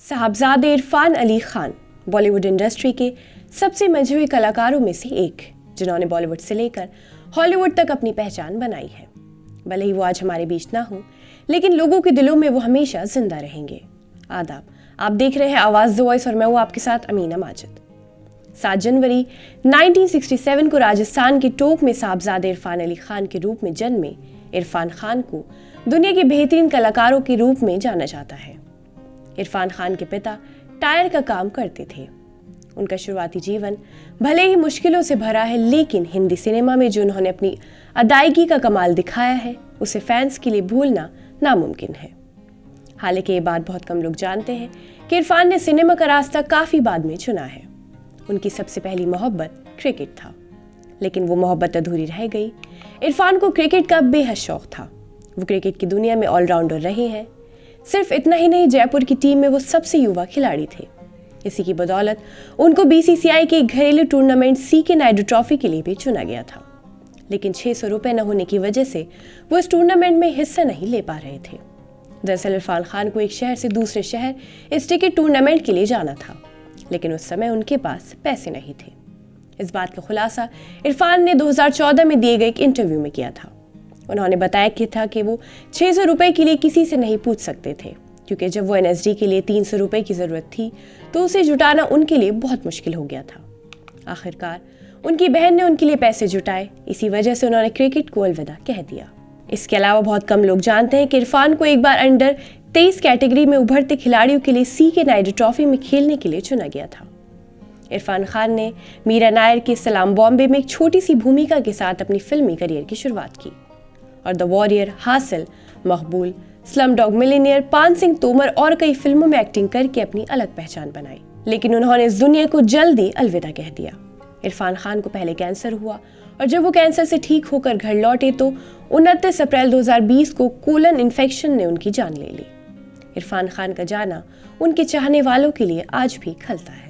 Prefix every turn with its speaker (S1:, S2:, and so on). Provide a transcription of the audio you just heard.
S1: साहबजादे Irfan Ali Khan Bollywood industry के सबसे मशहूर कलाकारों में से एक, जिन्होंने बॉलीवुड से लेकर हॉलीवुड तक अपनी पहचान बनाई है। भले ही वो आज हमारे बीच ना हो, लेकिन लोगों के दिलों में वो हमेशा जिंदा रहेंगे। आदाब, आप देख रहे हैं आवाज़ द वॉइस और मैं हूँ आपके साथ अमीना माजिद। 7 जनवरी 1967 को राजस्थान के टोंक में साहबजादे इरफान अली खान के रूप में जन्मे इरफान खान को दुनिया के बेहतरीन कलाकारों के रूप में जाना जाता है। इरफान खान के पिता टायर का काम करते थे। उनका शुरुआती जीवन भले ही मुश्किलों से भरा है, लेकिन हिंदी सिनेमा में जो उन्होंने अपनी अदायगी का कमाल दिखाया है, उसे फैंस के लिए भूलना नामुमकिन है। हालांकि ये बात बहुत कम लोग जानते हैं कि इरफान ने सिनेमा का रास्ता काफ़ी बाद में चुना है। उनकी सबसे पहली मोहब्बत क्रिकेट था, लेकिन वो मोहब्बत अधूरी रह गई। इरफान को क्रिकेट का बेहद शौक था। वो क्रिकेट की दुनिया में ऑलराउंडर रहे हैं। सिर्फ इतना ही नहीं, जयपुर की टीम में वो सबसे युवा खिलाड़ी थे। इसी की बदौलत उनको बीसीसीआई के घरेलू टूर्नामेंट सीके नायडू ट्रॉफी के लिए भी चुना गया था, लेकिन 600 रुपये न होने की वजह से वो इस टूर्नामेंट में हिस्सा नहीं ले पा रहे थे। दरअसल इरफान खान को एक शहर से दूसरे शहर इस टिकट टूर्नामेंट के लिए जाना था, लेकिन उस समय उनके पास पैसे नहीं थे। इस बात का खुलासा इरफान ने 2014 में दिए गए एक इंटरव्यू में किया था। उन्होंने बताया कि वो 600 रुपये के लिए किसी से नहीं पूछ सकते थे, क्योंकि जब वो एनएसडी के लिए 300 रुपये की ज़रूरत थी तो उसे जुटाना उनके लिए बहुत मुश्किल हो गया था। आखिरकार उनकी बहन ने उनके लिए पैसे जुटाए। इसी वजह से उन्होंने क्रिकेट को अलविदा कह दिया। इसके अलावा बहुत कम लोग जानते हैं कि इरफान को एक बार अंडर 23 कैटेगरी में उभरते खिलाड़ियों के लिए सीके नायडू ट्रॉफी में खेलने के लिए चुना गया था। इरफान खान ने मीरा नायर के सलाम बॉम्बे में एक छोटी सी भूमिका के साथ अपनी फिल्मी करियर की शुरुआत की और द वॉरियर, हासिल, मकबूल, स्लमडॉग मिलियनेयर, पान सिंह तोमर और कई फिल्मों में एक्टिंग करके अपनी अलग पहचान बनाई। लेकिन उन्होंने इस दुनिया को जल्दी अलविदा कह दिया। इरफान खान को पहले कैंसर हुआ और जब वो कैंसर से ठीक होकर घर लौटे तो 29 अप्रैल 2020 को कोलन इन्फेक्शन ने उनकी जान ले ली। इरफान खान का जाना उनके चाहने वालों के लिए आज भी खलता है।